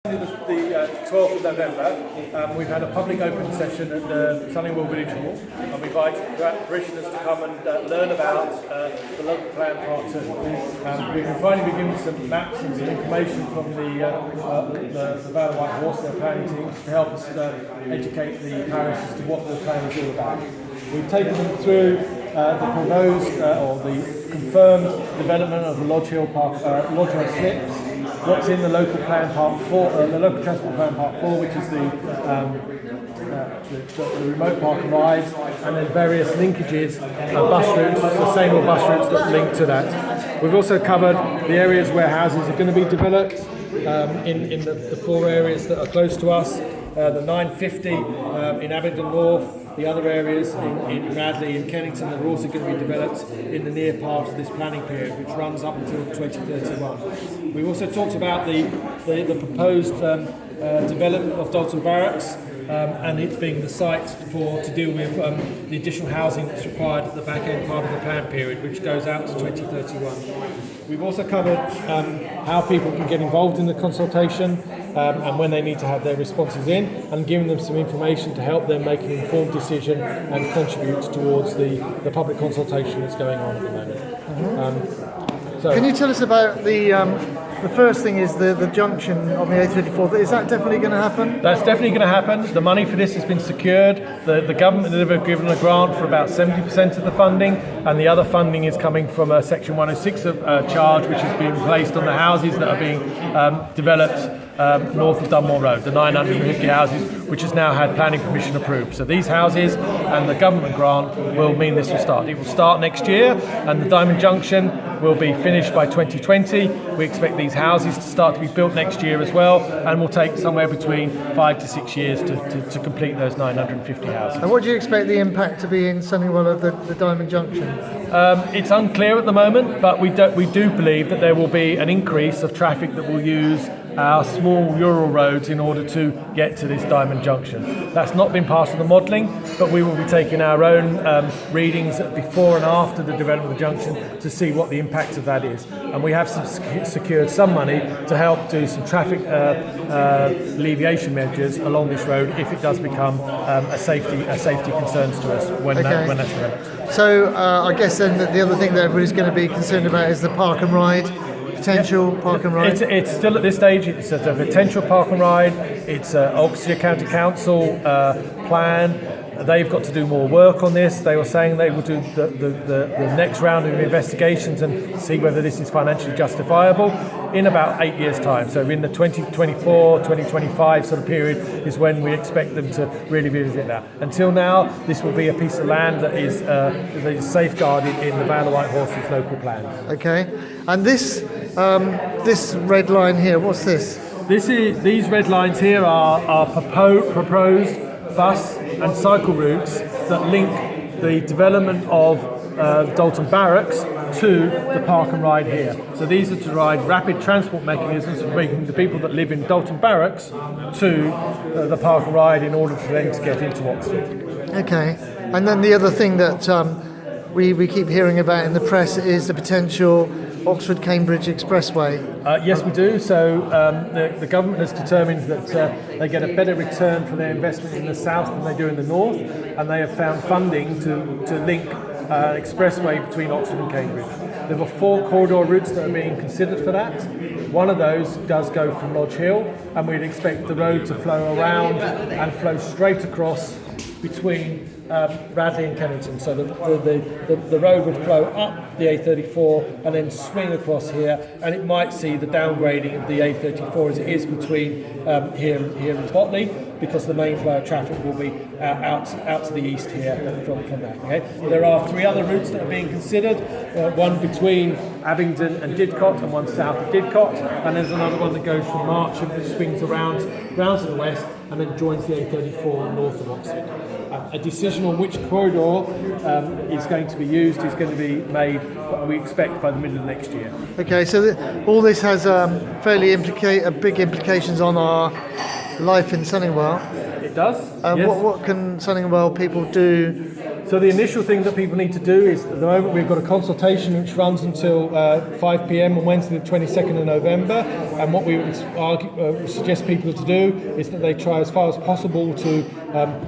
The 12th of November, we've had a public open session at the Sunningwell Village Hall, and we invite parishioners to come and learn about the local plan part 2. We've finally been given some maps and some information from the Vale White Horse, their planning team, to help us educate the parish as to what the plan is all about. We've taken them through the proposed or the confirmed development of the Lodge Hill slips, what's in the local plan part 4, the local transport plan part 4, which is the remote park and rides, and then various linkages, bus routes, sustainable bus routes that link to that. We've also covered the areas where houses are going to be developed in the 4 areas that are close to us, the 950 in Abingdon North, the other areas in Radley and Kennington that are also going to be developed in the near part of this planning period, which runs up until 2031. We also talked about the proposed development of Dalton Barracks and it being the site to deal with the additional housing that's required at the back end part of the plan period, which goes out to 2031. We've also covered how people can get involved in the consultation and when they need to have their responses in, and giving them some information to help them make an informed decision and contribute towards the public consultation that's going on at the moment. Can you tell us about the first thing is the junction on the A34? Is that definitely going to happen? That's definitely going to happen. The money for this has been secured. The government have given a grant for about 70% of the funding, and the other funding is coming from a Section 106 charge, which is being placed on the houses that are being developed north of Dunmore Road, the 950 houses, which has now had planning permission approved. So these houses and the government grant will mean this will start. It will start next year, and the Diamond Junction will be finished by 2020. We expect these houses to start to be built next year as well, and will take somewhere between 5 to 6 years to complete those 950 houses. And what do you expect the impact to be in Sunningwell of the Diamond Junction? It's unclear at the moment, but we do believe that there will be an increase of traffic that will use our small rural roads in order to get to this Diamond Junction. That's not been part of the modelling, but we will be taking our own readings before and after the development of the junction to see what the impact of that is. And we have secured some money to help do some traffic alleviation measures along this road if it does become a safety concern to us when that's developed. So I guess then the other thing that everybody's going to be concerned about is the park and ride. Potential park and ride? It's still at this stage, it's a potential park and ride. It's Oxfordshire County Council plan. They've got to do more work on this. They were saying they will do the next round of investigations and see whether this is financially justifiable in about 8 years' time. So in the 2024, 2025 sort of period is when we expect them to really revisit that. Until now, this will be a piece of land that is safeguarded in the Vale White Horse's local plan. Okay, and this red line here, what's this? These red lines here are proposed bus and cycle routes that link the development of Dalton Barracks to the park and ride here. So these are to provide rapid transport mechanisms for bringing the people that live in Dalton Barracks to the park and ride in order for them to get into Oxford. Okay, and then the other thing that we keep hearing about in the press is the potential Oxford-Cambridge Expressway. Yes, we do. So the government has determined that they get a better return for their investment in the south than they do in the north, and they have found funding to link expressway between Oxford and Cambridge. There were 4 corridor routes that are being considered for that. One of those does go from Lodge Hill, and we'd expect the road to flow around and flow straight across between Radley and Kennington. So the road would flow up the A34 and then swing across here, and it might see the downgrading of the A34 as it is between here and Botley, because the main flow of traffic will be out to the east here from that. Okay? There are 3 other routes that are being considered, one between Abingdon and Didcot and one south of Didcot, and there's another one that goes from Marcham which swings around to the west and then joins the A34 north of Oxford. A decision on which corridor is going to be used is going to be made, we expect, by the middle of next year. Okay, so all this has fairly big implications on our life in Sunningwell. It does. Yes. What can Sunningwell people do So the initial thing that people need to do is, at the moment we've got a consultation which runs until 5 p.m. on Wednesday the 22nd of November, and what we would suggest people to do is that they try as far as possible to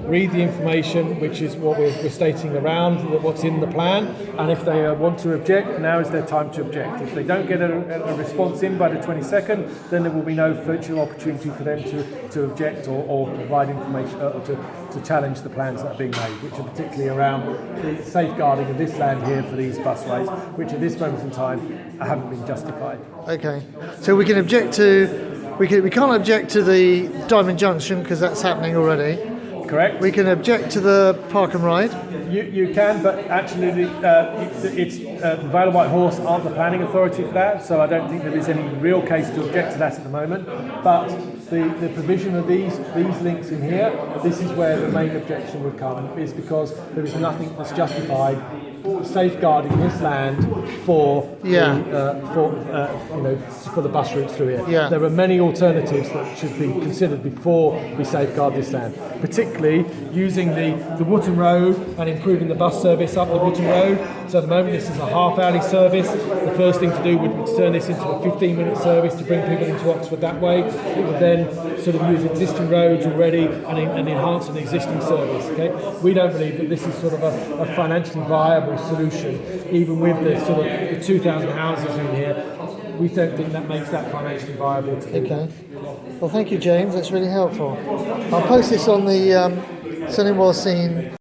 read the information, which is what we're stating around what's in the plan, and if they want to object, now is their time to object. If they don't get a response in by the 22nd, then there will be no future opportunity for them to object or provide information to challenge the plans that are being made, which are particularly around the safeguarding of this land here for these bus rates, which at this moment in time haven't been justified. Okay, so we can object to, we can't object to the Diamond Junction because that's happening already. Correct. We can object to the Park and Ride. You can, but actually the Vale White Horse aren't the planning authority for that, so I don't think there is any real case to object to that at the moment. But the provision of these links in here, this is where the main objection would come, is because there is nothing that's justified safeguarding this land for the bus routes through here. Yeah. There are many alternatives that should be considered before we safeguard this land, particularly using the Wootton Road and improving the bus service up the Wootton Road. So at the moment this is a half-hourly service. The first thing to do would be to turn this into a 15-minute service to bring people into Oxford that way. It would then sort of use existing roads already and enhance an existing service. Okay, we don't believe that this is sort of a financially viable solution, even with the sort of the 2,000 houses in here. We don't think that makes that financially viable to do. Okay. Well, thank you, James. That's really helpful. I'll post this on the Sunningwell Scene